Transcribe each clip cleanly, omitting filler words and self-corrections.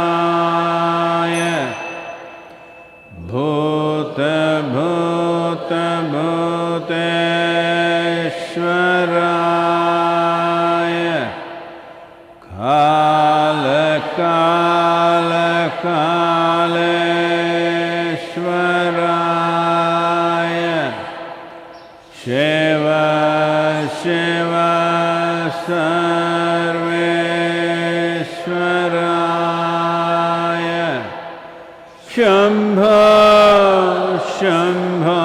योगयोगयोगेश्वराय भूतभूतभूतेश्वराय कालकालकालेश्वराय शिव शिव सर्वेश्वराय शम्भो शम्भो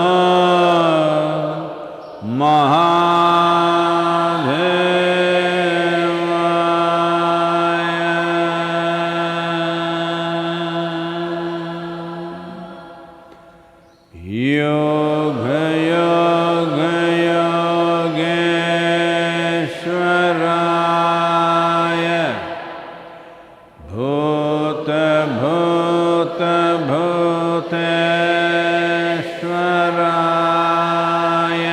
योगयोगयोगेश्वराय भूतभूतभूतेश्वराय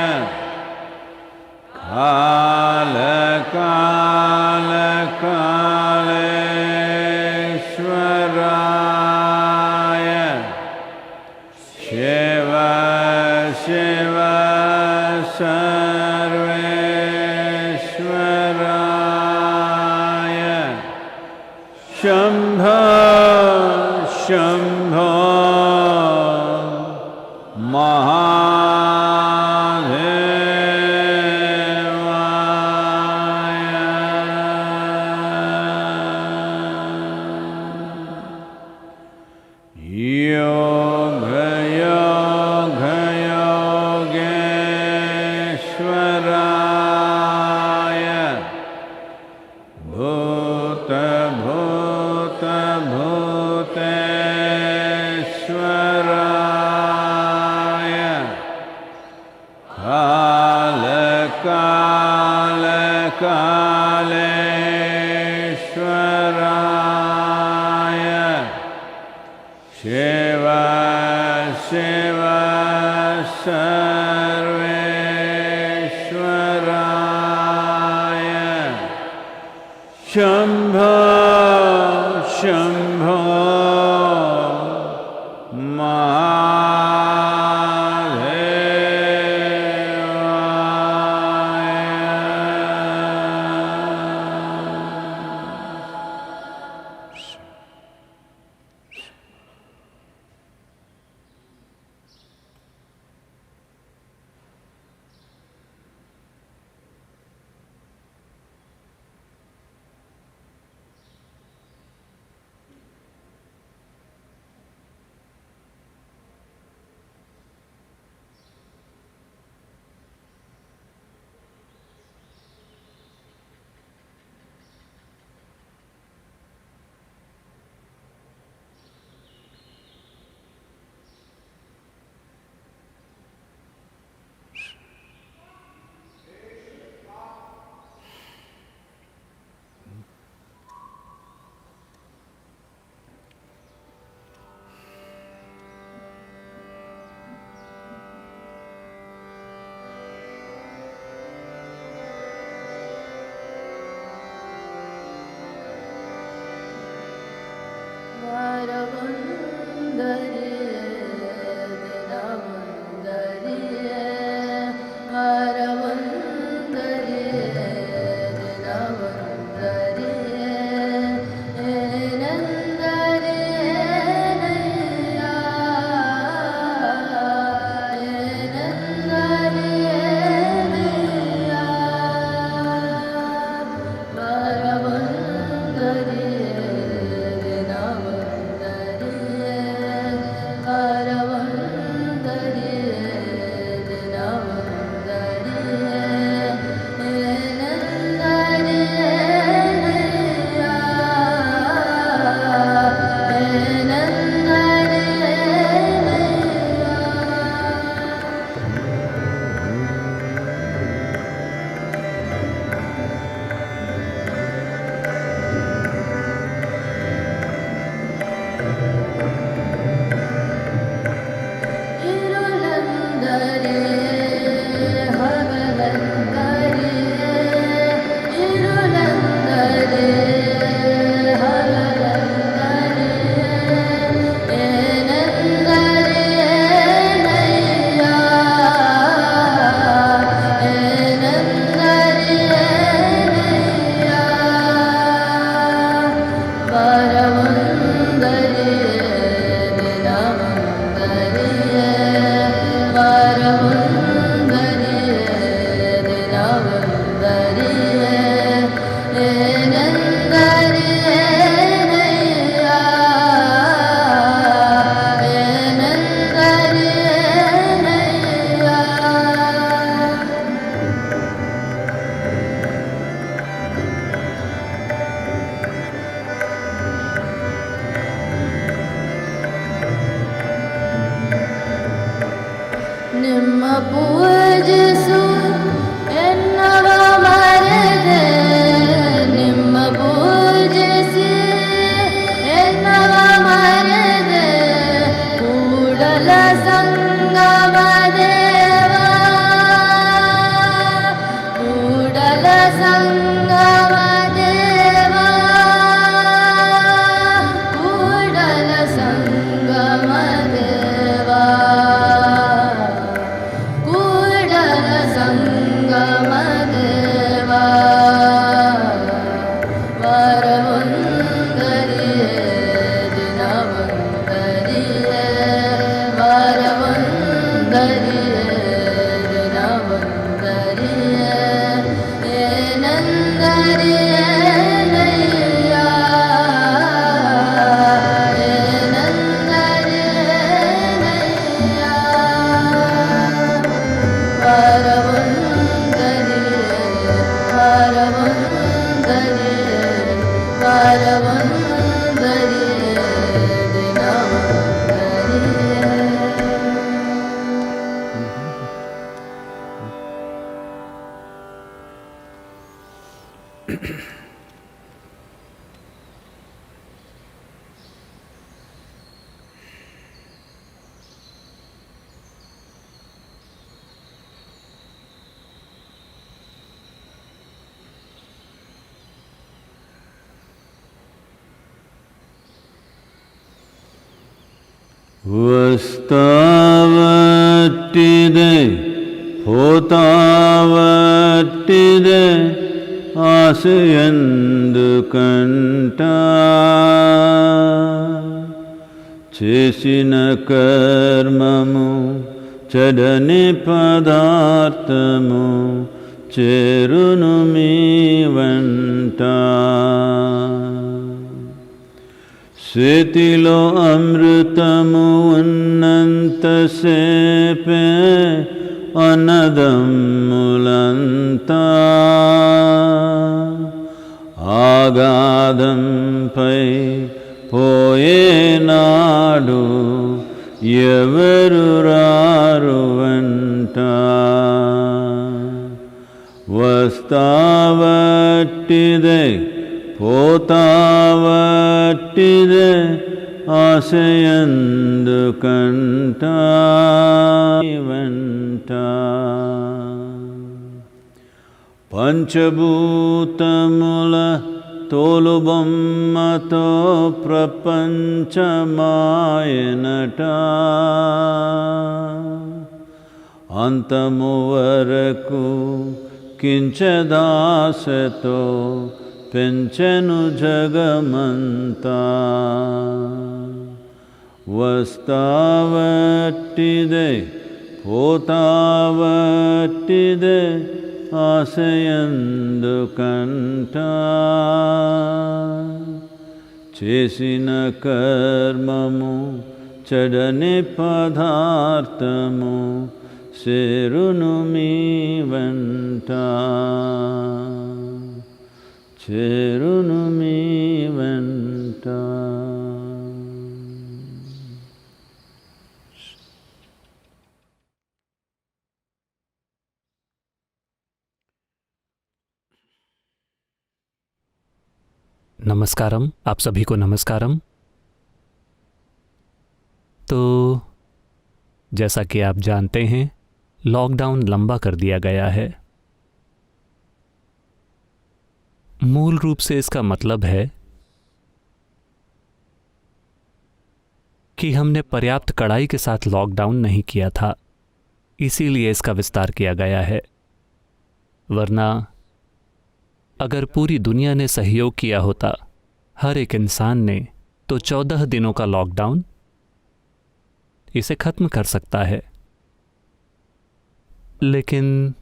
कालकालकालेश्वराय शिव शिव सर्वेश्वराय शम्भो शम्भो योगयोगयोगेश्वराय भूतभूतभूतेश्वराय कालकालकालेश्वराय शिव शिव सर्वेश्वराय शम्भो शम्भो ವಸ್ತಾವಟ್ಟಿದೆ ಹೋತಾವಟ್ಟಿದೆ ಆಸೆಯೆಂದು ಕಂಟ చేసిన కర్మము చెడని పదార్థము చేరును మీ వెంట చేతిలో అమృతము ఉన్నంతసేపే అన్నదమ్ములంతా ఆగాధంపై పోయేనాడు ఎవరు రారు వెంట వస్తావట్టిదే పోతావట్టిదే ఆశయందు కంట వెంట పంచభూతముల తోలుబొమ్మతో ప్రపంచమాయనట అంతము వరకు కించదాసతో పెంచెను జగమంతా వస్తావట్టిదే పోతావట్టిదే ఆశయందు కంట చేసిన కర్మము చెడని పదార్థము చేరును మీ వెంట చేరును మీ వెంట. नमस्कारम, आप सभी को नमस्कारम। तो जैसा कि आप जानते हैं, लॉकडाउन लंबा कर दिया गया है। मूल रूप से इसका मतलब है कि हमने पर्याप्त कड़ाई के साथ लॉकडाउन नहीं किया था, इसीलिए इसका विस्तार किया गया है। वरना अगर पूरी दुनिया ने सहयोग किया होता, हर एक इंसान ने, तो 14 दिनों का लॉकडाउन इसे खत्म कर सकता है। लेकिन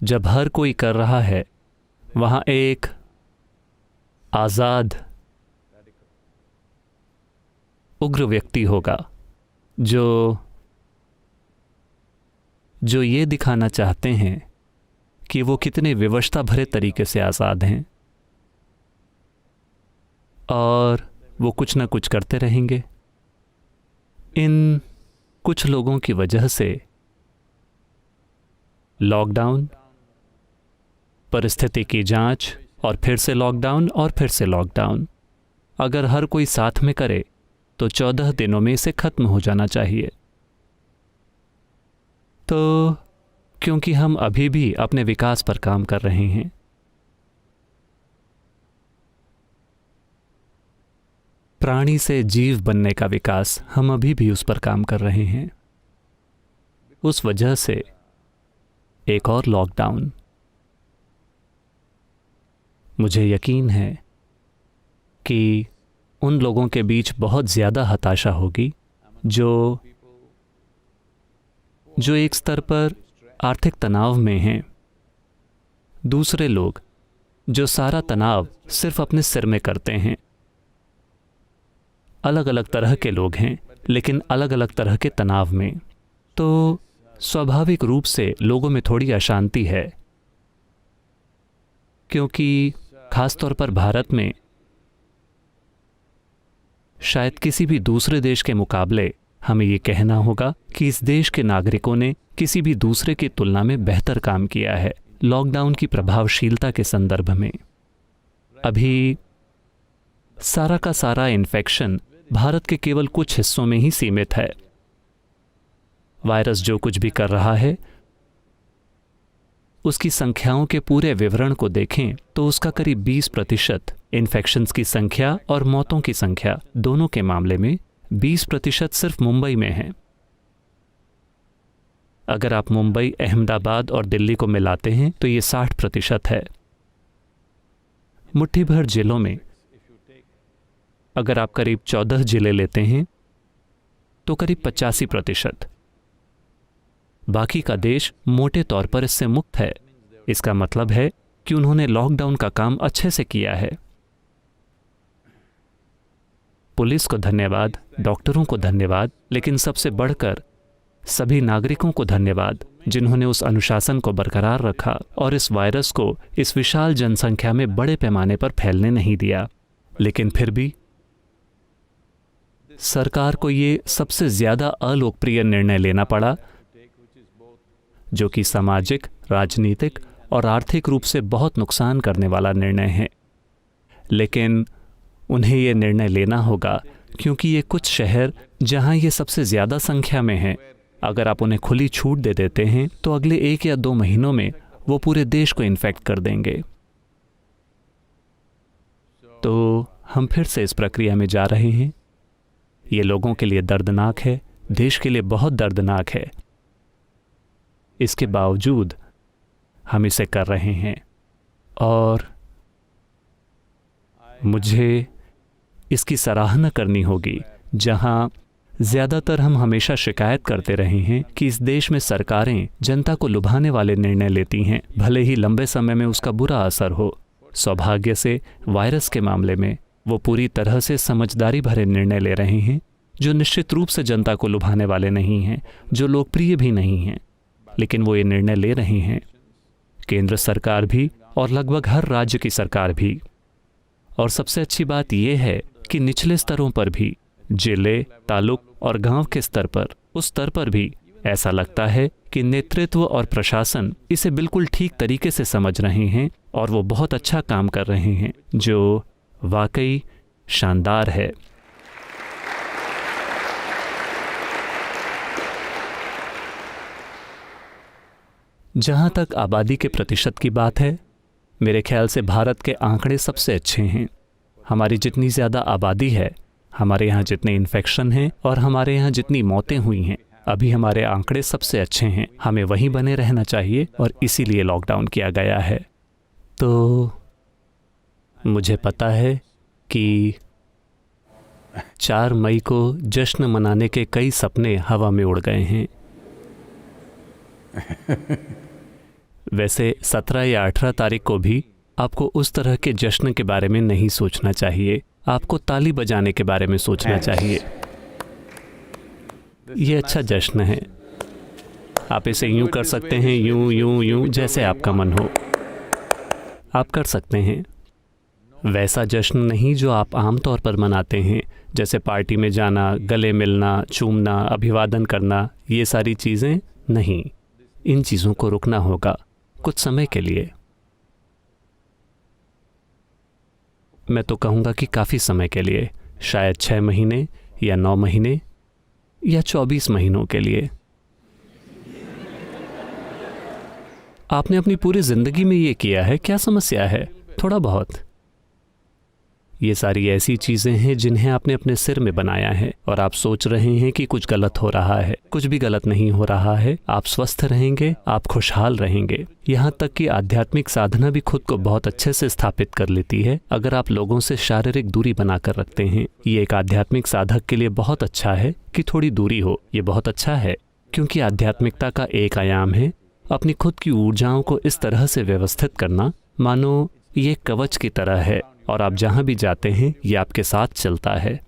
जब हर कोई कर रहा है, वहाँ एक आज़ाद उग्र व्यक्ति होगा जो ये दिखाना चाहते हैं कि वो कितने विवशता भरे तरीके से आज़ाद हैं, और वो कुछ ना कुछ करते रहेंगे। इन कुछ लोगों की वजह से लॉकडाउन, परिस्थिति की जांच, और फिर से लॉकडाउन, और फिर से लॉकडाउन, अगर हर कोई साथ में करे तो 14 दिनों में इसे खत्म हो जाना चाहिए। तो क्योंकि हम अभी भी अपने विकास पर काम कर रहे हैं, प्राणी से जीव बनने का विकास हम अभी भी उस पर काम कर रहे हैं, उस वजह से एक और लॉकडाउन। मुझे यकीन है कि उन लोगों के बीच बहुत ज़्यादा हताशा होगी जो एक स्तर पर आर्थिक तनाव में हैं। दूसरे लोग जो सारा तनाव सिर्फ अपने सिर में करते हैं। अलग अलग तरह के लोग हैं, लेकिन अलग अलग तरह के तनाव में। तो स्वाभाविक रूप से लोगों में थोड़ी अशांति है, क्योंकि खासतौर पर भारत में शायद किसी भी दूसरे देश के मुकाबले हमें ये कहना होगा कि इस देश के नागरिकों ने किसी भी दूसरे की तुलना में बेहतर काम किया है। लॉकडाउन की प्रभावशीलता के संदर्भ में। अभी सारा का सारा इन्फेक्शन भारत के केवल कुछ हिस्सों में ही सीमित है। वायरस जो कुछ भी कर रहा है, उसकी संख्याओं के पूरे विवरण को देखें तो उसका करीब 20% इन्फेक्शंस की संख्या और मौतों की संख्या दोनों के मामले में 20% सिर्फ मुंबई में है। अगर आप मुंबई, अहमदाबाद और दिल्ली को मिलाते हैं तो ये 60% है। मुट्ठी भर जिलों में अगर आप करीब 14 जिले लेते हैं तो करीब 85%। बाकी का देश मोटे तौर पर इससे मुक्त है। इसका मतलब है कि उन्होंने लॉकडाउन का काम अच्छे से किया है। पुलिस को धन्यवाद, डॉक्टरों को धन्यवाद, लेकिन सबसे बढ़कर सभी नागरिकों को धन्यवाद जिन्होंने उस अनुशासन को बरकरार रखा और इस वायरस को इस विशाल जनसंख्या में बड़े पैमाने पर फैलने नहीं दिया। लेकिन फिर भी सरकार को ये सबसे ज्यादा अलोकप्रिय निर्णय लेना पड़ा, जो कि सामाजिक, राजनीतिक और आर्थिक रूप से बहुत नुकसान करने वाला निर्णय है। लेकिन उन्हें ये निर्णय लेना होगा क्योंकि ये कुछ शहर जहां ये सबसे ज्यादा संख्या में हैं, अगर आप उन्हें खुली छूट दे देते हैं तो अगले 1 या 2 महीनों में वो पूरे देश को इन्फेक्ट कर देंगे। तो हम फिर से इस प्रक्रिया में जा रहे हैं। ये लोगों के लिए दर्दनाक है, देश के लिए बहुत दर्दनाक है। इसके बावजूद हम इसे कर रहे हैं और मुझे इसकी सराहना करनी होगी। जहां ज्यादातर हम हमेशा शिकायत करते रहे हैं कि इस देश में सरकारें जनता को लुभाने वाले निर्णय लेती हैं, भले ही लंबे समय में उसका बुरा असर हो। सौभाग्य से वायरस के मामले में वो पूरी तरह से समझदारी भरे निर्णय ले रहे हैं, जो निश्चित रूप से जनता को लुभाने वाले नहीं हैं, जो लोकप्रिय भी नहीं हैं, लेकिन वो ये निर्णय ले रहे हैं। केंद्र सरकार भी और लगभग हर राज्य की सरकार भी। और सबसे अच्छी बात यह है कि निचले स्तरों पर भी, जिले, तालुक और गांव के स्तर पर, उस स्तर पर भी ऐसा लगता है कि नेतृत्व और प्रशासन इसे बिल्कुल ठीक तरीके से समझ रहे हैं और वो बहुत अच्छा काम कर रहे हैं, जो वाकई शानदार है। जहां तक आबादी के प्रतिशत की बात है, मेरे ख्याल से भारत के आंकड़े सबसे अच्छे हैं। हमारी जितनी ज़्यादा आबादी है, हमारे यहाँ जितने इन्फेक्शन हैं और हमारे यहाँ जितनी मौतें हुई हैं, अभी हमारे आंकड़े सबसे अच्छे हैं। हमें वहीं बने रहना चाहिए और इसीलिए लॉकडाउन किया गया है। तो मुझे पता है कि 4 मई को जश्न मनाने के कई सपने हवा में उड़ गए हैं। वैसे 17 या 18 तारीख को भी आपको उस तरह के जश्न के बारे में नहीं सोचना चाहिए। आपको ताली बजाने के बारे में सोचना चाहिए। ये अच्छा जश्न है। आप इसे यूं कर सकते हैं, यूं यूं यूं, जैसे आपका मन हो आप कर सकते हैं। वैसा जश्न नहीं जो आप आमतौर पर मनाते हैं, जैसे पार्टी में जाना, गले मिलना, चूमना, अभिवादन करना, ये सारी चीज़ें नहीं। इन चीज़ों को रुकना होगा कुछ समय के लिए। मैं तो कहूँगा कि काफ़ी समय के लिए, शायद 6 महीने या 9 महीने या 24 महीनों के लिए। आपने अपनी पूरी जिंदगी में ये किया है, क्या समस्या है? थोड़ा बहुत। ये सारी ऐसी चीजें हैं जिन्हें आपने अपने सिर में बनाया है और आप सोच रहे हैं कि कुछ गलत हो रहा है। कुछ भी गलत नहीं हो रहा है। आप स्वस्थ रहेंगे, आप खुशहाल रहेंगे। यहाँ तक कि आध्यात्मिक साधना भी खुद को बहुत अच्छे से स्थापित कर लेती है अगर आप लोगों से शारीरिक दूरी बनाकर रखते हैं। ये एक आध्यात्मिक साधक के लिए बहुत अच्छा है कि थोड़ी दूरी हो। ये बहुत अच्छा है क्योंकि आध्यात्मिकता का एक आयाम है अपनी खुद की ऊर्जाओं को इस तरह से व्यवस्थित करना मानो ये कवच की तरह है और आप जहाँ भी जाते हैं ये आपके साथ चलता है।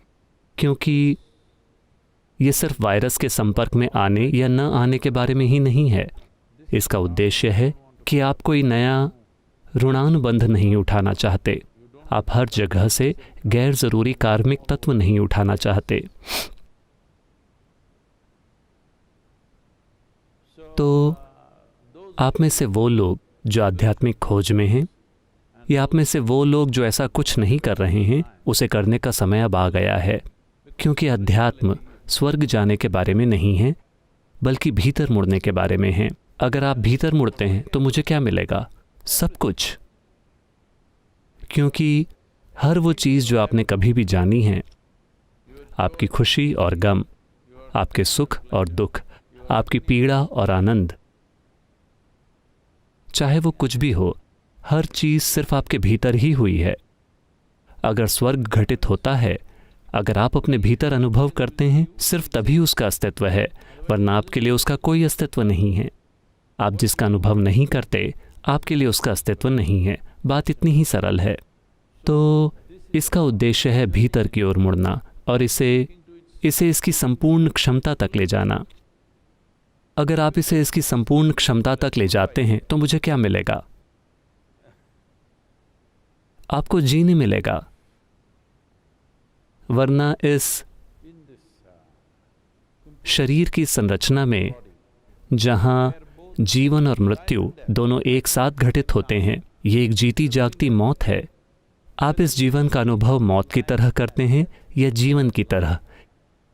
क्योंकि ये सिर्फ वायरस के संपर्क में आने या न आने के बारे में ही नहीं है। इसका उद्देश्य है कि आप कोई नया ऋणानुबंध नहीं उठाना चाहते। आप हर जगह से गैर ज़रूरी कार्मिक तत्व नहीं उठाना चाहते। तो आप में से वो लोग जो आध्यात्मिक खोज में हैं, या आप में से वो लोग जो ऐसा कुछ नहीं कर रहे हैं, उसे करने का समय अब आ गया है। क्योंकि अध्यात्म स्वर्ग जाने के बारे में नहीं है, बल्कि भीतर मुड़ने के बारे में है। अगर आप भीतर मुड़ते हैं तो मुझे क्या मिलेगा? सब कुछ। क्योंकि हर वो चीज़ जो आपने कभी भी जानी है, आपकी खुशी और गम, आपके सुख और दुख, आपकी पीड़ा और आनंद, चाहे वो कुछ भी हो, हर चीज़ सिर्फ आपके भीतर ही हुई है। अगर स्वर्ग घटित होता है, अगर आप अपने भीतर अनुभव करते हैं, सिर्फ तभी उसका अस्तित्व है, वरना आपके लिए उसका कोई अस्तित्व नहीं है। आप जिसका अनुभव नहीं करते, आपके लिए उसका अस्तित्व नहीं है। बात इतनी ही सरल है। तो इसका उद्देश्य है भीतर की ओर मुड़ना और इसे इसकी संपूर्ण क्षमता तक ले जाना। अगर आप इसे इसकी संपूर्ण क्षमता तक ले जाते हैं तो मुझे क्या मिलेगा? आपको जीने मिलेगा। वरना इस शरीर की संरचना में, जहां जीवन और मृत्यु दोनों एक साथ घटित होते हैं, ये एक जीती जागती मौत है। आप इस जीवन का अनुभव मौत की तरह करते हैं या जीवन की तरह,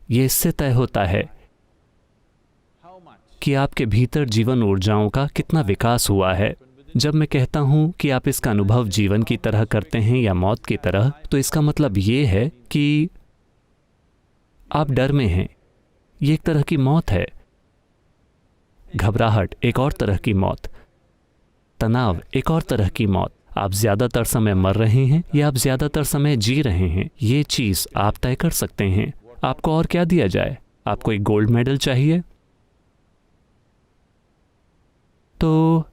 ये इससे तय होता है कि आपके भीतर जीवन ऊर्जाओं का कितना विकास हुआ है। जब मैं कहता हूं कि आप इसका अनुभव जीवन की तरह करते हैं या मौत की तरह, तो इसका मतलब ये है कि आप डर में हैं, ये एक तरह की मौत है। घबराहट एक और तरह की मौत, तनाव एक और तरह की मौत। आप ज्यादातर समय मर रहे हैं या आप ज्यादातर समय जी रहे हैं, ये चीज आप तय कर सकते हैं। आपको और क्या दिया जाए? आपको एक गोल्ड मेडल चाहिए? तो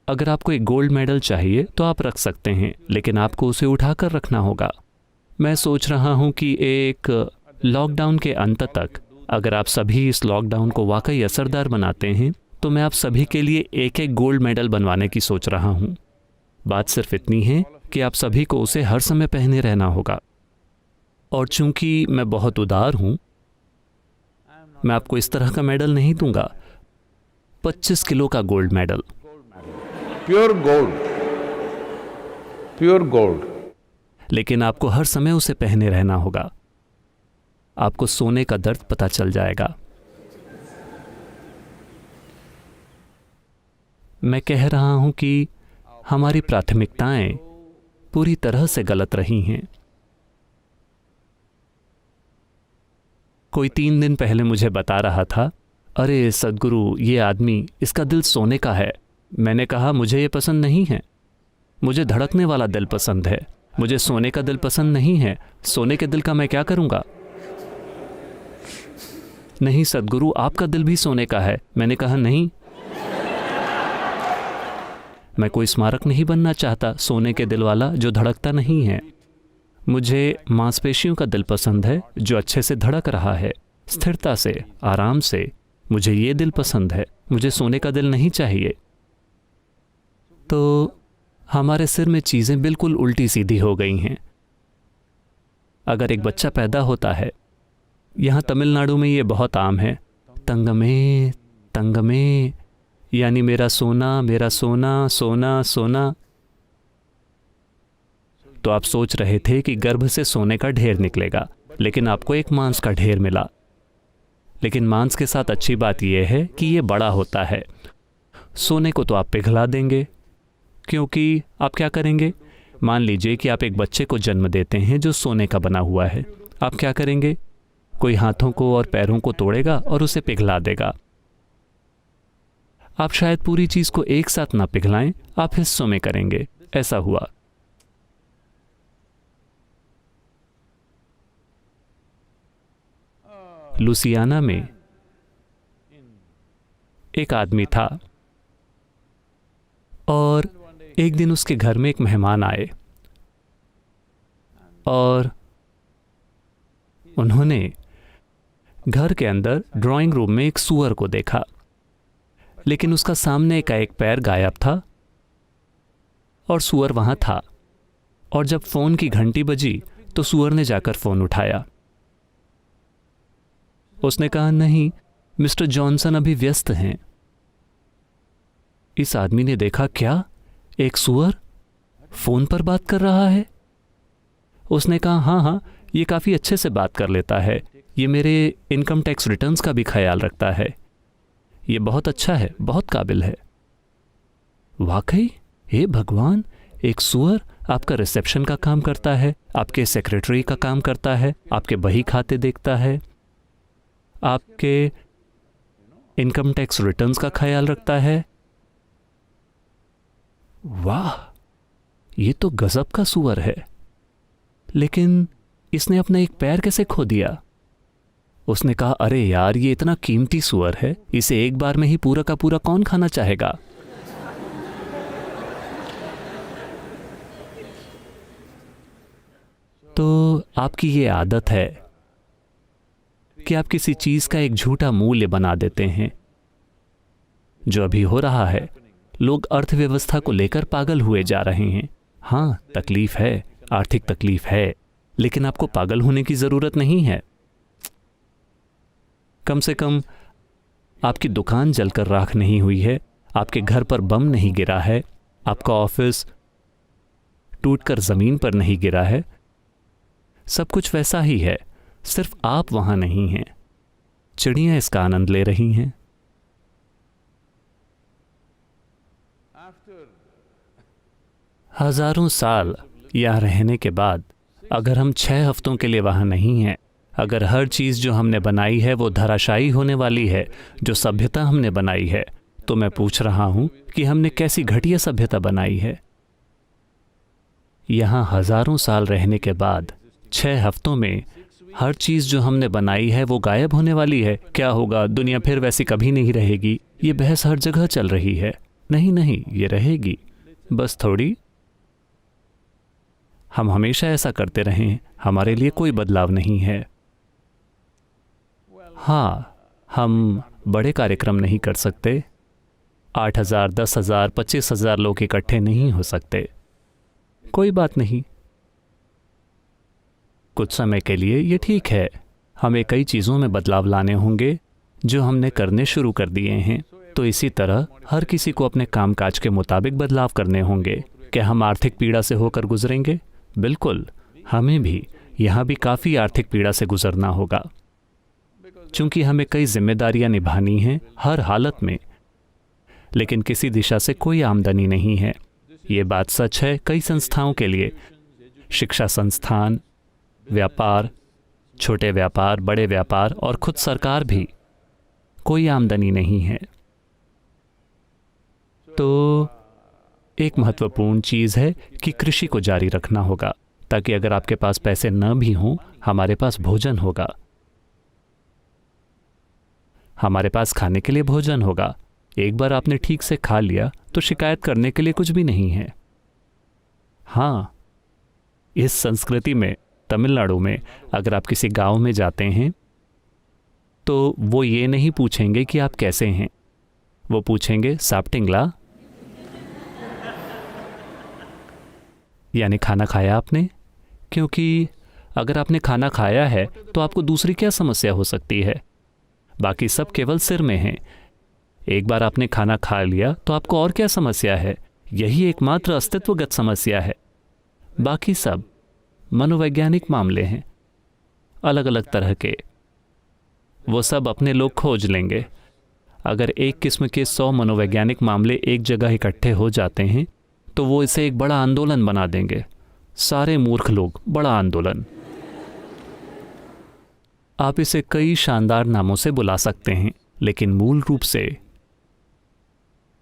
अगर आपको एक गोल्ड मेडल चाहिए तो आप रख सकते हैं, लेकिन आपको उसे उठाकर रखना होगा। मैं सोच रहा हूं कि एक लॉकडाउन के अंत तक, अगर आप सभी इस लॉकडाउन को वाकई असरदार बनाते हैं, तो मैं आप सभी के लिए एक एक गोल्ड मेडल बनवाने की सोच रहा हूं। बात सिर्फ इतनी है कि आप सभी को उसे हर समय पहने रहना होगा। और चूंकि मैं बहुत उदार हूं, मैं आपको इस तरह का मेडल नहीं दूंगा। 25 किलो का gold medal, pure gold, pure gold. लेकिन आपको हर समय उसे पहने रहना होगा। आपको सोने का दर्द पता चल जाएगा। मैं कह रहा हूं कि हमारी प्राथमिकताएं पूरी तरह से गलत रही हैं। कोई 3 दिन पहले मुझे बता रहा था, अरे सद्गुरु, ये आदमी, इसका दिल सोने का है। मैंने कहा, मुझे ये पसंद नहीं है। मुझे धड़कने वाला दिल पसंद है, मुझे सोने का दिल पसंद नहीं है। सोने के दिल का मैं क्या करूंगा? नहीं सद्गुरु, आपका दिल भी सोने का है। मैंने कहा, नहीं, मैं कोई स्मारक नहीं बनना चाहता सोने के दिल वाला जो धड़कता नहीं है। मुझे मांसपेशियों का दिल पसंद है जो अच्छे से धड़क रहा है, स्थिरता से, आराम से। मुझे ये दिल पसंद है, मुझे सोने का दिल नहीं चाहिए। तो हमारे सिर में चीज़ें बिल्कुल उल्टी सीधी हो गई हैं। अगर एक बच्चा पैदा होता है, यहाँ तमिलनाडु में ये बहुत आम है, तंगमे तंगमे, यानी मेरा सोना, मेरा सोना, सोना सोना। तो आप सोच रहे थे कि गर्भ से सोने का ढेर निकलेगा, लेकिन आपको एक मांस का ढेर मिला। लेकिन मांस के साथ अच्छी बात यह है कि ये बड़ा होता है। सोने को तो आप पिघला देंगे, क्योंकि आप क्या करेंगे? मान लीजिए कि आप एक बच्चे को जन्म देते हैं जो सोने का बना हुआ है। आप क्या करेंगे? कोई हाथों को और पैरों को तोड़ेगा और उसे पिघला देगा। आप शायद पूरी चीज को एक साथ ना पिघलाएं, आप हिस्सों में करेंगे। ऐसा हुआ। लुसियाना में एक आदमी था और एक दिन उसके घर में एक मेहमान आए और उन्होंने घर के अंदर ड्राइंग रूम में एक सूअर को देखा, लेकिन उसका सामने का एक पैर गायब था और सूअर वहां था। और जब फोन की घंटी बजी तो सूअर ने जाकर फोन उठाया। उसने कहा, नहीं, मिस्टर जॉनसन अभी व्यस्त हैं, इस आदमी ने देखा, क्या एक सूअर फोन पर बात कर रहा है? उसने कहा, हाँ हाँ, ये काफ़ी अच्छे से बात कर लेता है, ये मेरे इनकम टैक्स रिटर्न्स का भी ख्याल रखता है, ये बहुत अच्छा है, बहुत काबिल है। वाकई, हे भगवान, एक सूअर आपका रिसेप्शन का काम करता है, आपके सेक्रेटरी का काम करता है, आपके बही खाते देखता है, आपके इनकम टैक्स रिटर्न्स का ख्याल रखता है। वाह, ये तो गजब का सूअर है। लेकिन इसने अपना एक पैर कैसे खो दिया? उसने कहा, अरे यार, ये इतना कीमती सूअर है, इसे एक बार में ही पूरा का पूरा कौन खाना चाहेगा? तो आपकी ये आदत है कि आप किसी चीज का एक झूठा मूल्य बना देते हैं। जो अभी हो रहा है, लोग अर्थव्यवस्था को लेकर पागल हुए जा रहे हैं। हाँ, तकलीफ है, आर्थिक तकलीफ है, लेकिन आपको पागल होने की जरूरत नहीं है। कम से कम आपकी दुकान जलकर राख नहीं हुई है, आपके घर पर बम नहीं गिरा है, आपका ऑफिस टूटकर जमीन पर नहीं गिरा है। सब कुछ वैसा ही है, सिर्फ आप वहां नहीं हैं। चिड़ियां इसका आनंद ले रही हैं। हजारों साल यहाँ रहने के बाद अगर हम 6 हफ्तों के लिए वहां नहीं हैं, अगर हर चीज जो हमने बनाई है वो धराशायी होने वाली है, जो सभ्यता हमने बनाई है, तो मैं पूछ रहा हूं कि हमने कैसी घटिया सभ्यता बनाई है। यहां हजारों साल रहने के बाद 6 हफ्तों में हर चीज जो हमने बनाई है वो गायब होने वाली है। क्या होगा? दुनिया फिर वैसी कभी नहीं रहेगी। ये बहस हर जगह चल रही है। नहीं नहीं, ये रहेगी, बस थोड़ी। हम हमेशा ऐसा करते रहें, हमारे लिए कोई बदलाव नहीं है। हाँ, हम बड़े कार्यक्रम नहीं कर सकते, 8,000, 10,000, 25,000 लोग इकट्ठे नहीं हो सकते। कोई बात नहीं, कुछ समय के लिए ये ठीक है। हमें कई चीज़ों में बदलाव लाने होंगे जो हमने करने शुरू कर दिए हैं। तो इसी तरह हर किसी को अपने कामकाज के मुताबिक बदलाव करने होंगे। क्या हम आर्थिक पीड़ा से होकर गुजरेंगे? बिल्कुल, हमें भी यहाँ भी काफ़ी आर्थिक पीड़ा से गुजरना होगा, क्योंकि हमें कई जिम्मेदारियां निभानी हैं हर हालत में। लेकिन किसी दिशा से कोई आमदनी नहीं है। ये बात सच है कई संस्थाओं के लिए, शिक्षा संस्थान, व्यापार, छोटे व्यापार, बड़े व्यापार और खुद सरकार भी। कोई आमदनी नहीं है। तो एक महत्वपूर्ण चीज़ है कि कृषि को जारी रखना होगा, ताकि अगर आपके पास पैसे न भी हों, हमारे पास भोजन होगा, हमारे पास खाने के लिए भोजन होगा। एक बार आपने ठीक से खा लिया तो शिकायत करने के लिए कुछ भी नहीं है। हाँ, इस संस्कृति में, तमिलनाडु में, अगर आप किसी गांव में जाते हैं तो वो ये नहीं पूछेंगे कि आप कैसे हैं, वो पूछेंगे साप्टिंगला, यानी खाना खाया आपने। क्योंकि अगर आपने खाना खाया है तो आपको दूसरी क्या समस्या हो सकती है? बाकी सब केवल सिर में है। एक बार आपने खाना खा लिया तो आपको और क्या समस्या है? यही एकमात्र अस्तित्वगत समस्या है। बाकी सब मनोवैज्ञानिक मामले हैं, अलग अलग तरह के। वो सब अपने लोग खोज लेंगे। अगर एक किस्म के 100 मनोवैज्ञानिक मामले एक जगह इकट्ठे हो जाते हैं तो वो इसे एक बड़ा आंदोलन बना देंगे। सारे मूर्ख लोग, बड़ा आंदोलन। आप इसे कई शानदार नामों से बुला सकते हैं, लेकिन मूल रूप से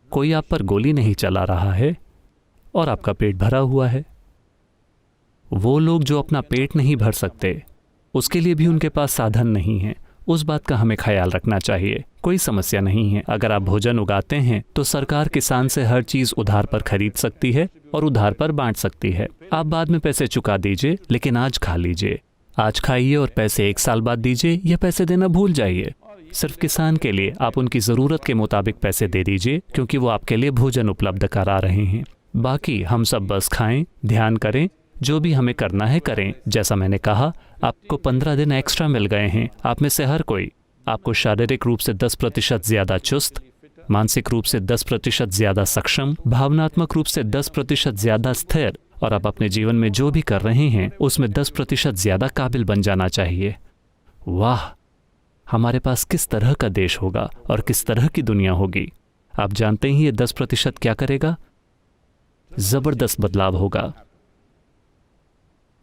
कोई आप पर गोली नहीं चला रहा है और आपका पेट भरा हुआ है। वो लोग जो अपना पेट नहीं भर सकते, उसके लिए भी उनके पास साधन नहीं है। उस बात का हमें ख्याल रखना चाहिए। कोई समस्या नहीं है। अगर आप भोजन उगाते हैं तो सरकार किसान से हर चीज उधार पर खरीद सकती है और उधार पर बांट सकती है। आप बाद में पैसे चुका दीजिए, लेकिन आज खा लीजिए। आज खाइए और पैसे 1 साल बाद दीजिए, या पैसे देना भूल जाइए। सिर्फ किसान के लिए आप उनकी ज़रूरत के मुताबिक पैसे दे दीजिए, क्योंकि वो आपके लिए भोजन उपलब्ध करा रहे हैं। बाकी हम सब बस खाएं, ध्यान करें, जो भी हमें करना है करें। जैसा मैंने कहा, आपको 15 दिन एक्स्ट्रा मिल गए हैं। आप में से हर कोई, आपको शारीरिक रूप से 10% ज़्यादा चुस्त, मानसिक रूप से 10% ज़्यादा सक्षम, भावनात्मक रूप से 10% ज़्यादा स्थिर, और आप अपने जीवन में जो भी कर रहे हैं उसमें 10% ज़्यादा काबिल बन जाना चाहिए। वाह, हमारे पास किस तरह का देश होगा और किस तरह की दुनिया होगी। आप जानते हैं ये 10% क्या करेगा? ज़बरदस्त बदलाव होगा।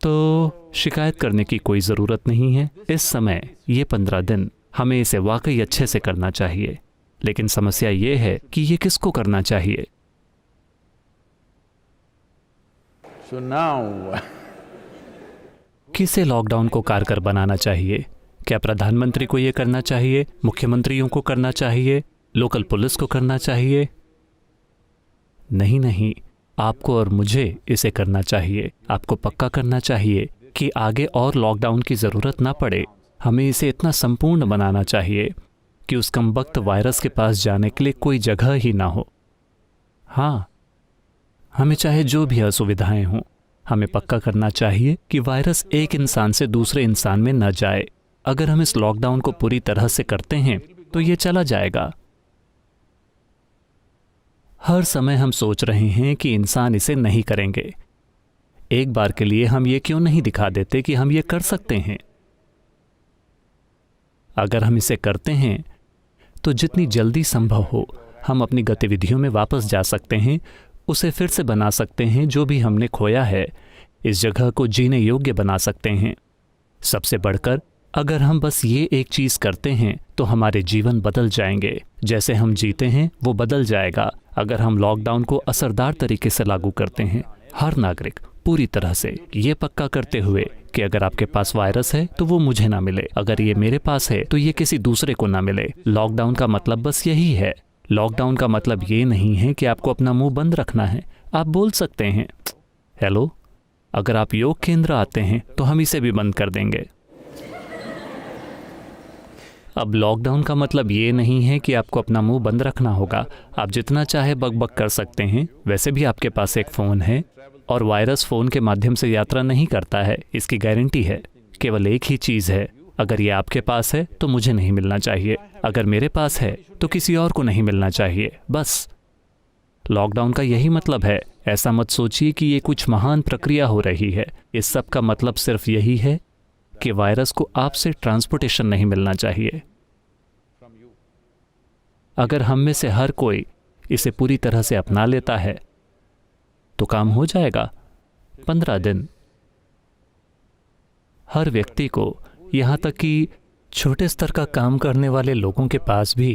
तो शिकायत करने की कोई ज़रूरत नहीं है। इस समय ये 15 दिन हमें इसे वाकई अच्छे से करना चाहिए, लेकिन समस्या ये है कि ये किसको करना चाहिए। So now, किसे लॉकडाउन को कारगर बनाना चाहिए? क्या प्रधानमंत्री को ये करना चाहिए? मुख्यमंत्रियों को करना चाहिए? लोकल पुलिस को करना चाहिए? नहीं नहीं, आपको और मुझे इसे करना चाहिए। आपको पक्का करना चाहिए कि आगे और लॉकडाउन की ज़रूरत ना पड़े। हमें इसे इतना संपूर्ण बनाना चाहिए कि उस कमबख्त वायरस के पास जाने के लिए कोई जगह ही ना हो। हाँ, हमें चाहे जो भी असुविधाएं हों, हमें पक्का करना चाहिए कि वायरस एक इंसान से दूसरे इंसान में न जाए। अगर हम इस लॉकडाउन को पूरी तरह से करते हैं तो ये चला जाएगा। हर समय हम सोच रहे हैं कि इंसान इसे नहीं करेंगे। एक बार के लिए हम ये क्यों नहीं दिखा देते कि हम ये कर सकते हैं? अगर हम इसे करते हैं तो जितनी जल्दी संभव हो हम अपनी गतिविधियों में वापस जा सकते हैं, उसे फिर से बना सकते हैं। जो भी हमने खोया है, इस जगह को जीने योग्य बना सकते हैं। सबसे बढ़कर, अगर हम बस ये एक चीज़ करते हैं तो हमारे जीवन बदल जाएंगे। जैसे हम जीते हैं वो बदल जाएगा अगर हम लॉकडाउन को असरदार तरीके से लागू करते हैं। हर नागरिक पूरी तरह से ये पक्का करते हुए कि अगर आपके पास वायरस है तो वो मुझे ना मिले, अगर ये मेरे पास है तो ये किसी दूसरे को ना मिले। लॉकडाउन का मतलब बस यही है। लॉकडाउन का मतलब ये नहीं है कि आपको अपना मुंह बंद रखना है। आप बोल सकते हैं, हेलो, अगर आप योग केंद्र आते हैं तो हम इसे भी बंद कर देंगे। अब लॉकडाउन का मतलब ये नहीं है कि आपको अपना मुंह बंद रखना होगा। आप जितना चाहे बकबक कर सकते हैं। वैसे भी आपके पास एक फ़ोन है और वायरस फ़ोन के माध्यम से यात्रा नहीं करता है, इसकी गारंटी है। केवल एक ही चीज़ है, अगर ये आपके पास है तो मुझे नहीं मिलना चाहिए, अगर मेरे पास है तो किसी और को नहीं मिलना चाहिए। बस लॉकडाउन का यही मतलब है। ऐसा मत सोचिए कि ये कुछ महान प्रक्रिया हो रही है। इस सब का मतलब सिर्फ यही है कि वायरस को आपसे ट्रांसपोर्टेशन नहीं मिलना चाहिए। अगर हम में से हर कोई इसे पूरी तरह से अपना लेता है तो काम हो जाएगा। 15 दिन। हर व्यक्ति को, यहाँ तक कि छोटे स्तर का काम करने वाले लोगों के पास भी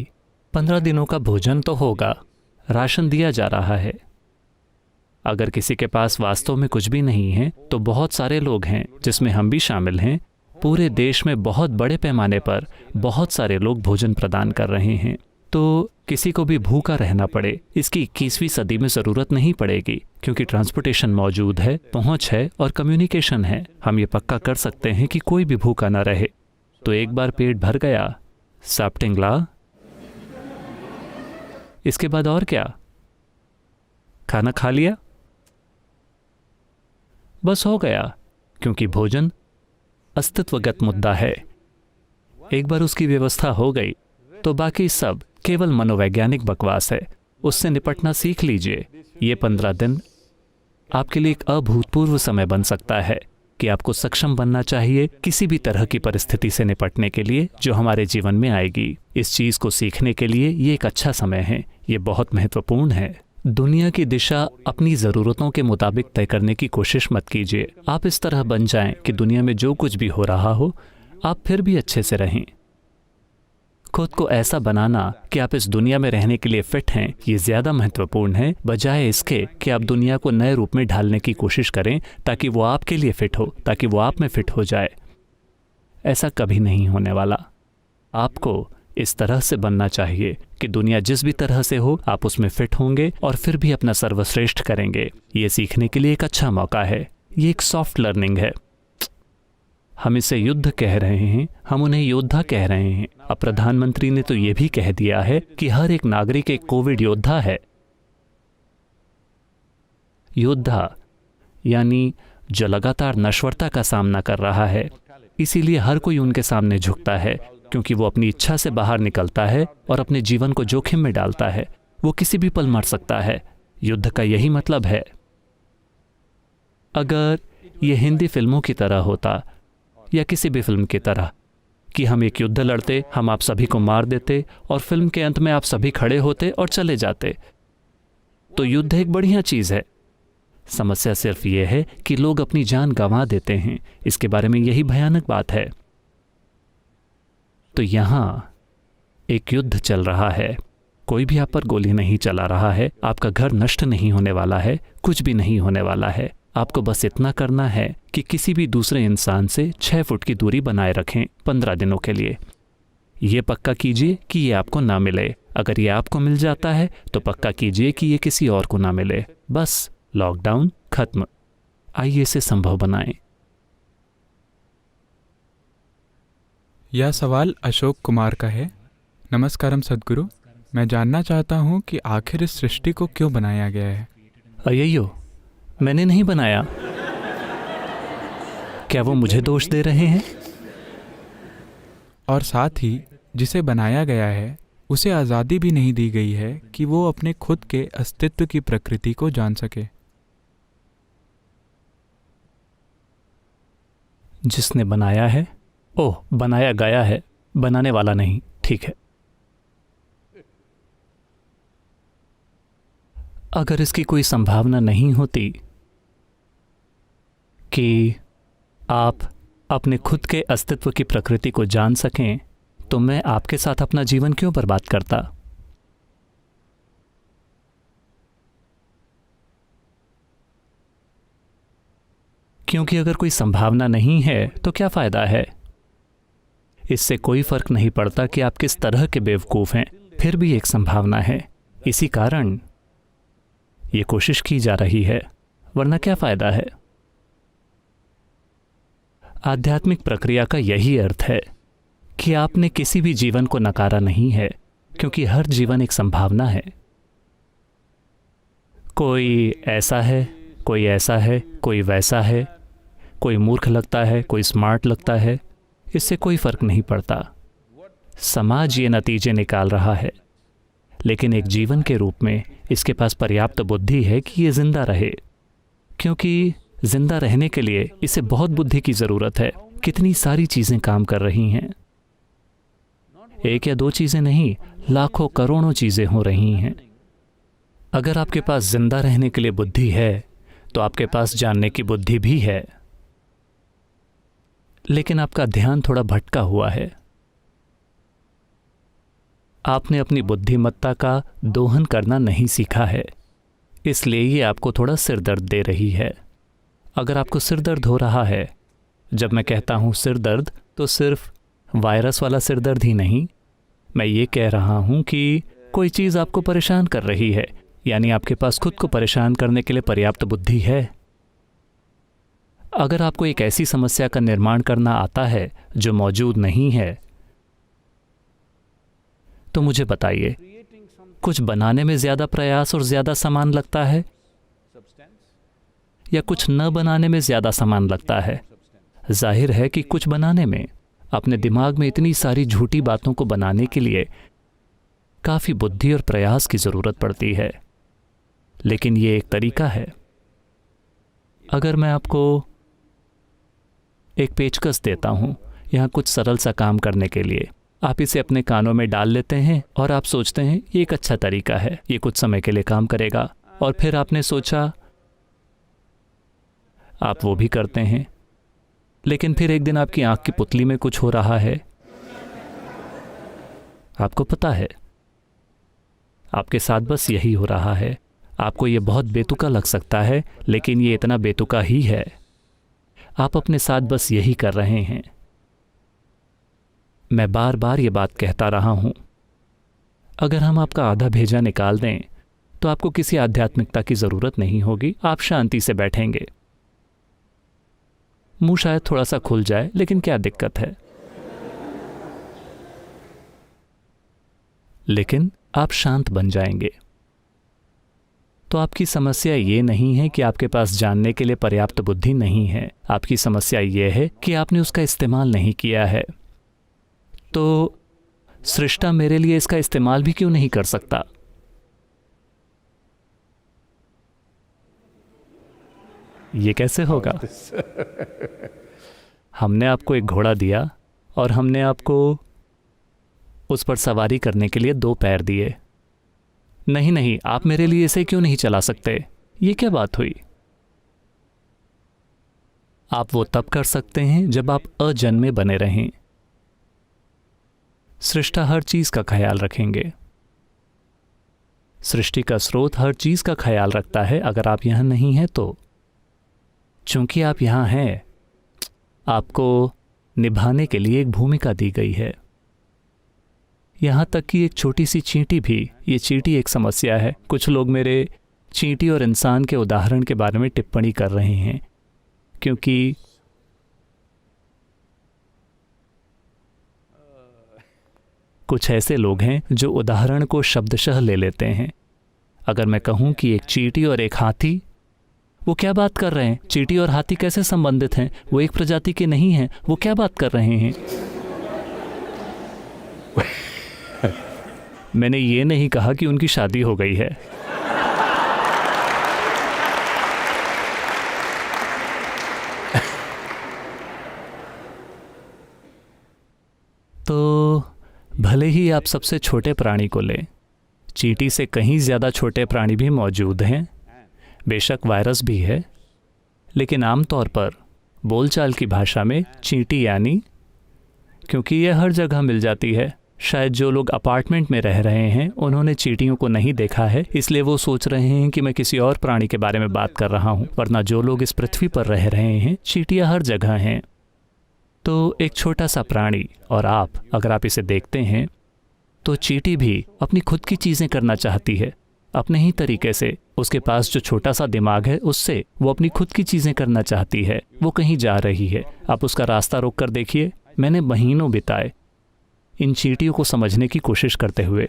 15 दिनों का भोजन तो होगा। राशन दिया जा रहा है। अगर किसी के पास वास्तव में कुछ भी नहीं है तो बहुत सारे लोग हैं, जिसमें हम भी शामिल हैं। पूरे देश में बहुत बड़े पैमाने पर बहुत सारे लोग भोजन प्रदान कर रहे हैं। तो किसी को भी भूखा रहना पड़े, इसकी 21वीं सदी में ज़रूरत नहीं पड़ेगी, क्योंकि ट्रांसपोर्टेशन मौजूद है, पहुंच है और कम्युनिकेशन है। हम ये पक्का कर सकते हैं कि कोई भी भूखा ना रहे। तो एक बार पेट भर गया, साप्टिंगला, इसके बाद और क्या? खाना खा लिया, बस हो गया, क्योंकि भोजन अस्तित्वगत मुद्दा है। एक बार उसकी व्यवस्था हो गई तो बाकी सब केवल मनोवैज्ञानिक बकवास है। उससे निपटना सीख लीजिए। ये 15 दिन आपके लिए एक अभूतपूर्व समय बन सकता है कि आपको सक्षम बनना चाहिए किसी भी तरह की परिस्थिति से निपटने के लिए जो हमारे जीवन में आएगी। इस चीज़ को सीखने के लिए ये एक अच्छा समय है। ये बहुत महत्वपूर्ण है। दुनिया की दिशा अपनी ज़रूरतों के मुताबिक तय करने की कोशिश मत कीजिए। आप इस तरह बन जाएं कि दुनिया में जो कुछ भी हो रहा हो आप फिर भी अच्छे से रहें। खुद को ऐसा बनाना कि आप इस दुनिया में रहने के लिए फिट हैं, ये ज़्यादा महत्वपूर्ण है, बजाय इसके कि आप दुनिया को नए रूप में ढालने की कोशिश करें ताकि वो आपके लिए फिट हो, ताकि वो आप में फिट हो जाए। ऐसा कभी नहीं होने वाला। आपको इस तरह से बनना चाहिए कि दुनिया जिस भी तरह से हो आप उसमें फिट होंगे और फिर भी अपना सर्वश्रेष्ठ करेंगे। ये सीखने के लिए एक अच्छा मौका है। ये एक सॉफ्ट लर्निंग है। हम इसे युद्ध कह रहे हैं, हम उन्हें योद्धा कह रहे हैं। अब प्रधानमंत्री ने तो ये भी कह दिया है कि हर एक नागरिक एक कोविड योद्धा है। योद्धा यानी जो लगातार नश्वरता का सामना कर रहा है, इसीलिए हर कोई उनके सामने झुकता है क्योंकि वो अपनी इच्छा से बाहर निकलता है और अपने जीवन को जोखिम में डालता है। वो किसी भी पल मर सकता है। युद्ध का यही मतलब है। अगर ये हिंदी फिल्मों की तरह होता या किसी भी फिल्म की तरह कि हम एक युद्ध लड़ते, हम आप सभी को मार देते और फिल्म के अंत में आप सभी खड़े होते और चले जाते, तो युद्ध एक बढ़िया चीज़ है। समस्या सिर्फ ये है कि लोग अपनी जान गंवा देते हैं। इसके बारे में यही भयानक बात है। तो यहां एक युद्ध चल रहा है। कोई भी आप पर गोली नहीं चला रहा है। आपका घर नष्ट नहीं होने वाला है। कुछ भी नहीं होने वाला है। आपको बस इतना करना है कि किसी भी दूसरे इंसान से 6 फुट की दूरी बनाए रखें 15 दिनों के लिए। ये पक्का कीजिए कि ये आपको ना मिले। अगर ये आपको मिल जाता है तो पक्का कीजिए कि ये किसी और को ना मिले। बस लॉकडाउन खत्म। आइए इसे संभव बनाएं। यह सवाल अशोक कुमार का है। नमस्कारम सद्गुरु, मैं जानना चाहता हूँ कि आखिर इस सृष्टि को क्यों बनाया गया है। अय्यो, मैंने नहीं बनाया। क्या वो मुझे दोष दे रहे हैं? और साथ ही जिसे बनाया गया है उसे आज़ादी भी नहीं दी गई है कि वो अपने खुद के अस्तित्व की प्रकृति को जान सके। जिसने बनाया है, ओह, बनाया गया है, बनाने वाला नहीं। ठीक है। अगर इसकी कोई संभावना नहीं होती कि आप अपने खुद के अस्तित्व की प्रकृति को जान सकें, तो मैं आपके साथ अपना जीवन क्यों बर्बाद करता? क्योंकि अगर कोई संभावना नहीं है तो क्या फायदा है? इससे कोई फर्क नहीं पड़ता कि आप किस तरह के बेवकूफ हैं, फिर भी एक संभावना है। इसी कारण ये कोशिश की जा रही है, वरना क्या फायदा है? आध्यात्मिक प्रक्रिया का यही अर्थ है कि आपने किसी भी जीवन को नकारा नहीं है, क्योंकि हर जीवन एक संभावना है। कोई ऐसा है, कोई ऐसा है, कोई वैसा है, कोई मूर्ख लगता है, कोई स्मार्ट लगता है, इससे कोई फर्क नहीं पड़ता। समाज ये नतीजे निकाल रहा है, लेकिन एक जीवन के रूप में इसके पास पर्याप्त बुद्धि है कि ये जिंदा रहे, क्योंकि जिंदा रहने के लिए इसे बहुत बुद्धि की ज़रूरत है। कितनी सारी चीज़ें काम कर रही हैं। एक या दो चीज़ें नहीं, लाखों करोड़ों चीज़ें हो रही हैं। अगर आपके पास जिंदा रहने के लिए बुद्धि है तो आपके पास जानने की बुद्धि भी है, लेकिन आपका ध्यान थोड़ा भटका हुआ है। आपने अपनी बुद्धिमत्ता का दोहन करना नहीं सीखा है, इसलिए ये आपको थोड़ा सिर दर्द दे रही है। अगर आपको सिर दर्द हो रहा है, जब मैं कहता हूँ सिर दर्द, तो सिर्फ वायरस वाला सिर दर्द ही नहीं, मैं ये कह रहा हूँ कि कोई चीज़ आपको परेशान कर रही है, यानी आपके पास खुद को परेशान करने के लिए पर्याप्त बुद्धि है। अगर आपको एक ऐसी समस्या का निर्माण करना आता है जो मौजूद नहीं है, तो मुझे बताइए, कुछ बनाने में ज़्यादा प्रयास और ज़्यादा सामान लगता है या कुछ न बनाने में ज़्यादा सामान लगता है? जाहिर है कि कुछ बनाने में। अपने दिमाग में इतनी सारी झूठी बातों को बनाने के लिए काफ़ी बुद्धि और प्रयास की ज़रूरत पड़ती है, लेकिन ये एक तरीका है। अगर मैं आपको एक पेचकस देता हूँ यहाँ कुछ सरल सा काम करने के लिए, आप इसे अपने कानों में डाल लेते हैं और आप सोचते हैं ये एक अच्छा तरीका है, ये कुछ समय के लिए काम करेगा, और फिर आपने सोचा, आप वो भी करते हैं, लेकिन फिर एक दिन आपकी आंख की पुतली में कुछ हो रहा है। आपको पता है, आपके साथ बस यही हो रहा है। आपको ये बहुत बेतुका लग सकता है, लेकिन ये इतना बेतुका ही है। आप अपने साथ बस यही कर रहे हैं। मैं बार बार ये बात कहता रहा हूं, अगर हम आपका आधा भेजा निकाल दें तो आपको किसी आध्यात्मिकता की ज़रूरत नहीं होगी। आप शांति से बैठेंगे। मुंह शायद थोड़ा सा खुल जाए, लेकिन क्या दिक्कत है? लेकिन आप शांत बन जाएंगे। तो आपकी समस्या ये नहीं है कि आपके पास जानने के लिए पर्याप्त बुद्धि नहीं है। आपकी समस्या ये है कि आपने उसका इस्तेमाल नहीं किया है। तो सृष्टा मेरे लिए इसका इस्तेमाल भी क्यों नहीं कर सकता? ये कैसे होगा? हमने आपको एक घोड़ा दिया और हमने आपको उस पर सवारी करने के लिए 2 पैर दिए। नहीं नहीं, आप मेरे लिए इसे क्यों नहीं चला सकते? ये क्या बात हुई? आप वो तब कर सकते हैं जब आप अजन्मे बने रहें। सृष्टा हर चीज का ख्याल रखेंगे। सृष्टि का स्रोत हर चीज का ख्याल रखता है। अगर आप यहां नहीं हैं तो चूंकि आप यहां हैं, आपको निभाने के लिए एक भूमिका दी गई है। यहां तक कि एक छोटी सी चींटी भी, ये चींटी एक समस्या है। कुछ लोग मेरे चींटी और इंसान के उदाहरण के बारे में टिप्पणी कर रहे हैं, क्योंकि कुछ ऐसे लोग हैं जो उदाहरण को शब्दशः ले लेते हैं। अगर मैं कहूं कि एक चींटी और एक हाथी, वो क्या बात कर रहे हैं? चींटी और हाथी कैसे संबंधित हैं? वो एक प्रजाति के नहीं हैं। वो क्या बात कर रहे हैं? मैंने ये नहीं कहा कि उनकी शादी हो गई है। तो भले ही आप सबसे छोटे प्राणी को लें, चींटी से कहीं ज़्यादा छोटे प्राणी भी मौजूद हैं। बेशक वायरस भी है, लेकिन आमतौर पर बोलचाल की भाषा में चींटी यानी, क्योंकि यह हर जगह मिल जाती है। शायद जो लोग अपार्टमेंट में रह रहे हैं उन्होंने चींटियों को नहीं देखा है, इसलिए वो सोच रहे हैं कि मैं किसी और प्राणी के बारे में बात कर रहा हूँ, वरना जो लोग इस पृथ्वी पर रह रहे हैं, चींटियाँ हर जगह हैं। तो एक छोटा सा प्राणी, और आप अगर आप इसे देखते हैं तो चींटी भी अपनी खुद की चीज़ें करना चाहती है अपने ही तरीके से। उसके पास जो छोटा सा दिमाग है, उससे वो अपनी खुद की चीज़ें करना चाहती है। वो कहीं जा रही है, आप उसका रास्ता रोक कर देखिए। मैंने महीनों बिताए इन चींटियों को समझने की कोशिश करते हुए,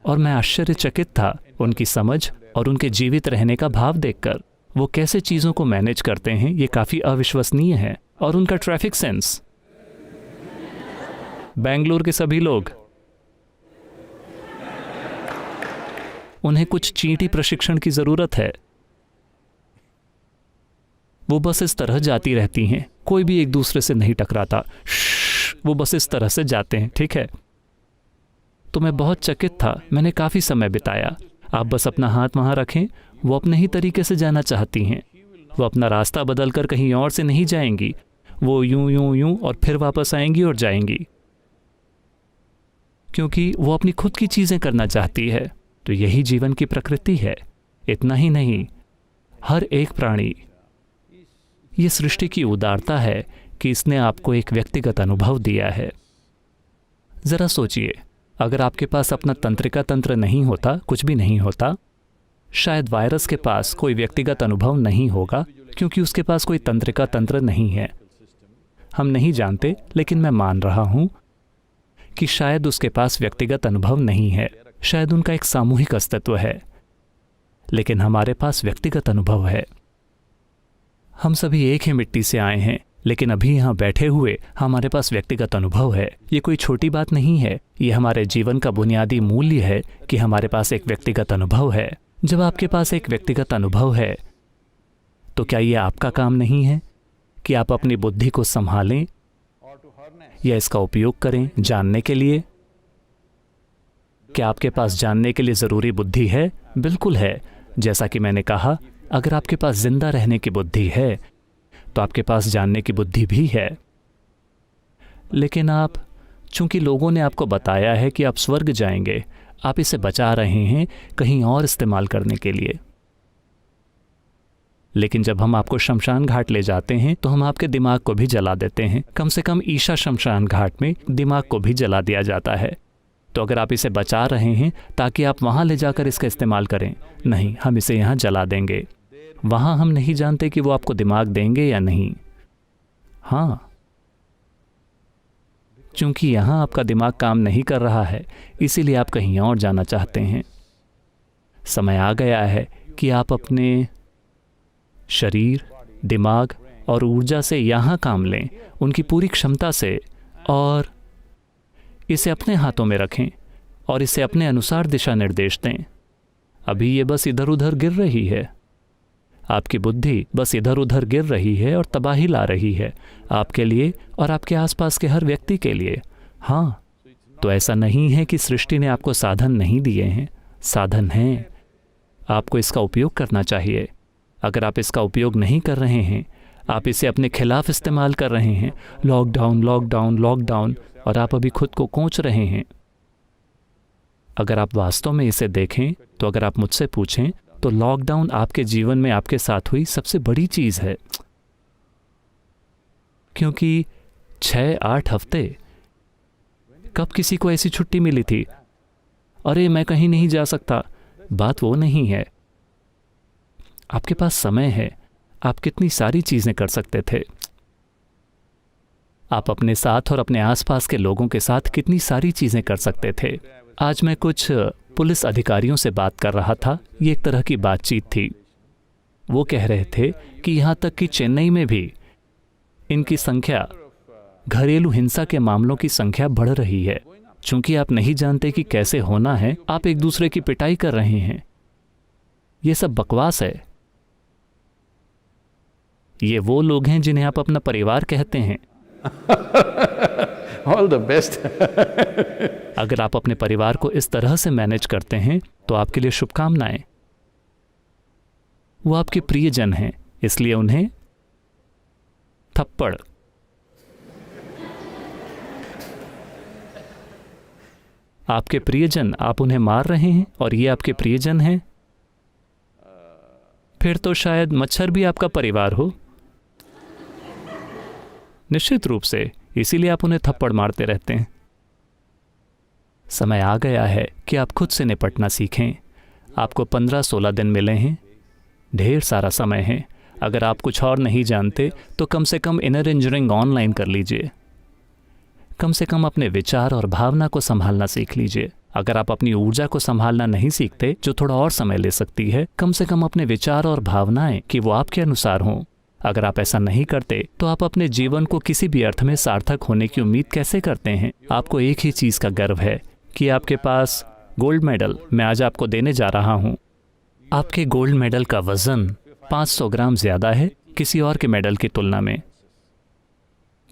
और मैं आश्चर्यचकित था उनकी समझ और उनके जीवित रहने का भाव देखकर। वो कैसे चीज़ों को मैनेज करते हैं, ये काफ़ी अविश्वसनीय है। और उनका ट्रैफिक सेंस, बेंगलुरु के सभी लोग, उन्हें कुछ चींटी प्रशिक्षण की ज़रूरत है। वो बस इस तरह जाती रहती हैं, कोई भी एक दूसरे से नहीं टकराता। वो बस इस तरह से जाते हैं, ठीक है? तो मैं बहुत चकित था, मैंने काफ़ी समय बिताया। आप बस अपना हाथ वहाँ रखें, वो अपने ही तरीके से जाना चाहती हैं। वो अपना रास्ता बदल कर कहीं और से नहीं जाएंगी। वो यूं यूं यूं और फिर वापस आएंगी और जाएंगी, क्योंकि वो अपनी खुद की चीज़ें करना चाहती है। तो यही जीवन की प्रकृति है। इतना ही नहीं, हर एक प्राणी, ये सृष्टि की उदारता है कि इसने आपको एक व्यक्तिगत अनुभव दिया है। ज़रा सोचिए, अगर आपके पास अपना तंत्रिका तंत्र नहीं होता, कुछ भी नहीं होता, शायद वायरस के पास कोई व्यक्तिगत अनुभव नहीं होगा, क्योंकि उसके पास कोई तंत्रिका तंत्र नहीं है। हम नहीं जानते, लेकिन मैं मान रहा हूं कि शायद उसके पास व्यक्तिगत अनुभव नहीं है। शायद उनका एक सामूहिक अस्तित्व है, लेकिन हमारे पास व्यक्तिगत अनुभव है। हम सभी एक ही मिट्टी से आए हैं, लेकिन अभी यहाँ बैठे हुए हमारे पास व्यक्तिगत अनुभव है। ये कोई छोटी बात नहीं है, ये हमारे जीवन का बुनियादी मूल्य है कि हमारे पास एक व्यक्तिगत अनुभव है। जब आपके पास एक व्यक्तिगत अनुभव है, तो क्या ये आपका काम नहीं है कि आप अपनी बुद्धि को संभालें या इसका उपयोग करें जानने के लिए? क्या आपके पास जानने के लिए ज़रूरी बुद्धि है? बिल्कुल है। जैसा कि मैंने कहा, अगर आपके पास जिंदा रहने की बुद्धि है, तो आपके पास जानने की बुद्धि भी है। लेकिन आप, चूंकि लोगों ने आपको बताया है कि आप स्वर्ग जाएंगे, आप इसे बचा रहे हैं कहीं और इस्तेमाल करने के लिए। लेकिन जब हम आपको शमशान घाट ले जाते हैं, तो हम आपके दिमाग को भी जला देते हैं। कम से कम ईशा शमशान घाट में दिमाग को भी जला दिया जाता है। तो अगर आप इसे बचा रहे हैं ताकि आप वहाँ ले जाकर इसका इस्तेमाल करें, नहीं, हम इसे यहाँ जला देंगे। वहाँ हम नहीं जानते कि वो आपको दिमाग देंगे या नहीं। हाँ, चूंकि यहाँ आपका दिमाग काम नहीं कर रहा है, इसीलिए आप कहीं और जाना चाहते हैं। समय आ गया है कि आप अपने शरीर, दिमाग और ऊर्जा से यहाँ काम लें, उनकी पूरी क्षमता से, और इसे अपने हाथों में रखें और इसे अपने अनुसार दिशा निर्देश दें। अभी ये बस इधर उधर गिर रही है, आपकी बुद्धि बस इधर उधर गिर रही है और तबाही ला रही है आपके लिए और आपके आसपास के हर व्यक्ति के लिए। हाँ, तो ऐसा नहीं है कि सृष्टि ने आपको साधन नहीं दिए हैं, साधन हैं, आपको इसका उपयोग करना चाहिए। अगर आप इसका उपयोग नहीं कर रहे हैं, आप इसे अपने खिलाफ इस्तेमाल कर रहे हैं, लॉकडाउन लॉकडाउन लॉकडाउन, और आप अभी खुद को कोंच रहे हैं। अगर आप वास्तव में इसे देखें तो अगर आप मुझसे पूछें तो लॉकडाउन आपके जीवन में आपके साथ हुई सबसे बड़ी चीज़ है, क्योंकि 6-8 हफ्ते कब किसी को ऐसी छुट्टी मिली थी? अरे मैं कहीं नहीं जा सकता। बात वो नहीं है, आपके पास समय है, आप कितनी सारी चीज़ें कर सकते थे। आप अपने साथ और अपने आसपास के लोगों के साथ कितनी सारी चीज़ें कर सकते थे। आज मैं कुछ पुलिस अधिकारियों से बात कर रहा था, ये एक तरह की बातचीत थी। वो कह रहे थे कि यहाँ तक कि चेन्नई में भी इनकी संख्या, घरेलू हिंसा के मामलों की संख्या बढ़ रही है। चूंकि आप नहीं जानते कि कैसे होना है, आप एक दूसरे की पिटाई कर रहे हैं। ये सब बकवास है। ये वो लोग हैं जिन्हें आप अपना परिवार कहते हैं। All the best. अगर आप अपने परिवार को इस तरह से मैनेज करते हैं तो आपके लिए शुभकामनाएं। वो आपके प्रियजन हैं, इसलिए उन्हें थप्पड़। आपके प्रियजन, आप उन्हें मार रहे हैं और ये आपके प्रियजन हैं, फिर तो शायद मच्छर भी आपका परिवार हो। निश्चित रूप से, इसीलिए आप उन्हें थप्पड़ मारते रहते हैं। समय आ गया है कि आप खुद से निपटना सीखें। आपको 15-16 दिन मिले हैं, ढेर सारा समय है। अगर आप कुछ और नहीं जानते तो कम से कम इनर इंजीनियरिंग ऑनलाइन कर लीजिए। कम से कम अपने विचार और भावना को संभालना सीख लीजिए। अगर आप अपनी ऊर्जा को संभालना नहीं सीखते, जो थोड़ा और समय ले सकती है, कम से कम अपने विचार और भावनाएं कि वो आपके अनुसार हों। अगर आप ऐसा नहीं करते तो आप अपने जीवन को किसी भी अर्थ में सार्थक होने की उम्मीद कैसे करते हैं? आपको एक ही चीज़ का गर्व है कि आपके पास गोल्ड मेडल मैं आज आपको देने जा रहा हूँ। आपके गोल्ड मेडल का वज़न 500 ग्राम ज़्यादा है किसी और के मेडल की तुलना में।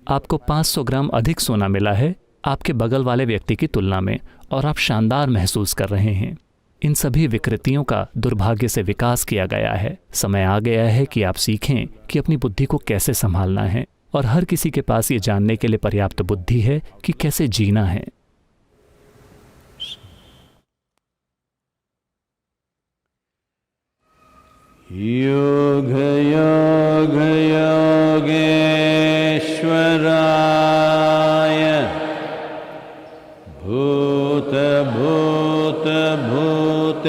आपको 500 ग्राम अधिक सोना मिला है आपके बगल वाले व्यक्ति की तुलना में, और आप शानदार महसूस कर रहे हैं। इन सभी विकृतियों का दुर्भाग्य से विकास किया गया है। समय आ गया है कि आप सीखें कि अपनी बुद्धि को कैसे संभालना है, और हर किसी के पास ये जानने के लिए पर्याप्त बुद्धि है कि कैसे जीना है। योग योग योगेश्वराय भूत भूत भूतेश्वराय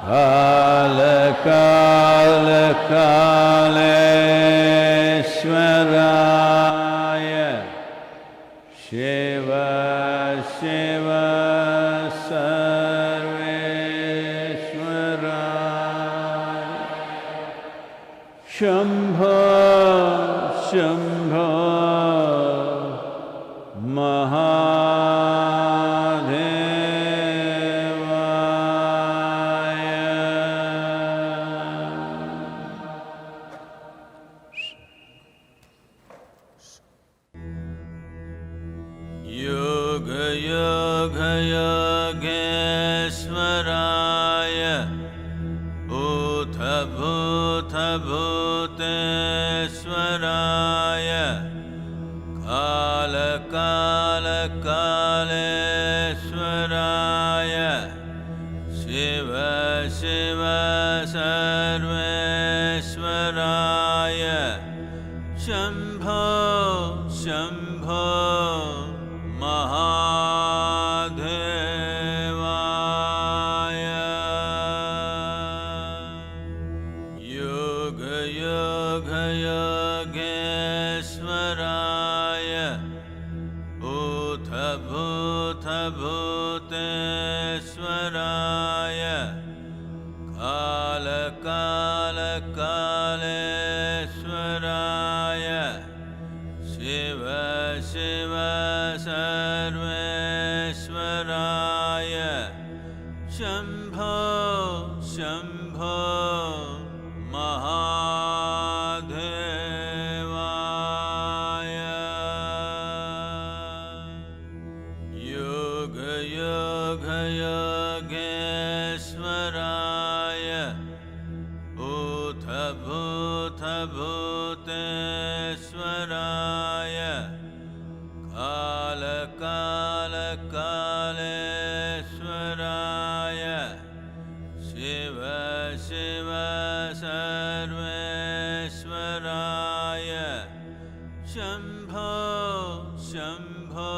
काल काल कालेश्वराय शिव शिव शंभो शंभो महादेवाय। योग योग योगेश्वराय भूत भूत भूतेश्वराय काल काल कालेश्वराय शिव शिव सर्वेश्वराय शंभो शंभो महादेवाय। योग योग योगेश्वराय भूत भूत भूतेश्वराय काल काल कालेश्वराय शिव सर्वेश्वराय शम्भो शम्भो महादेवाय योग योग योगेश्वराय भूत भूत भूतेश्वराय काल काल कालेश्वराय शिव शिव सर्वेश्वराय शम्भो शम्भो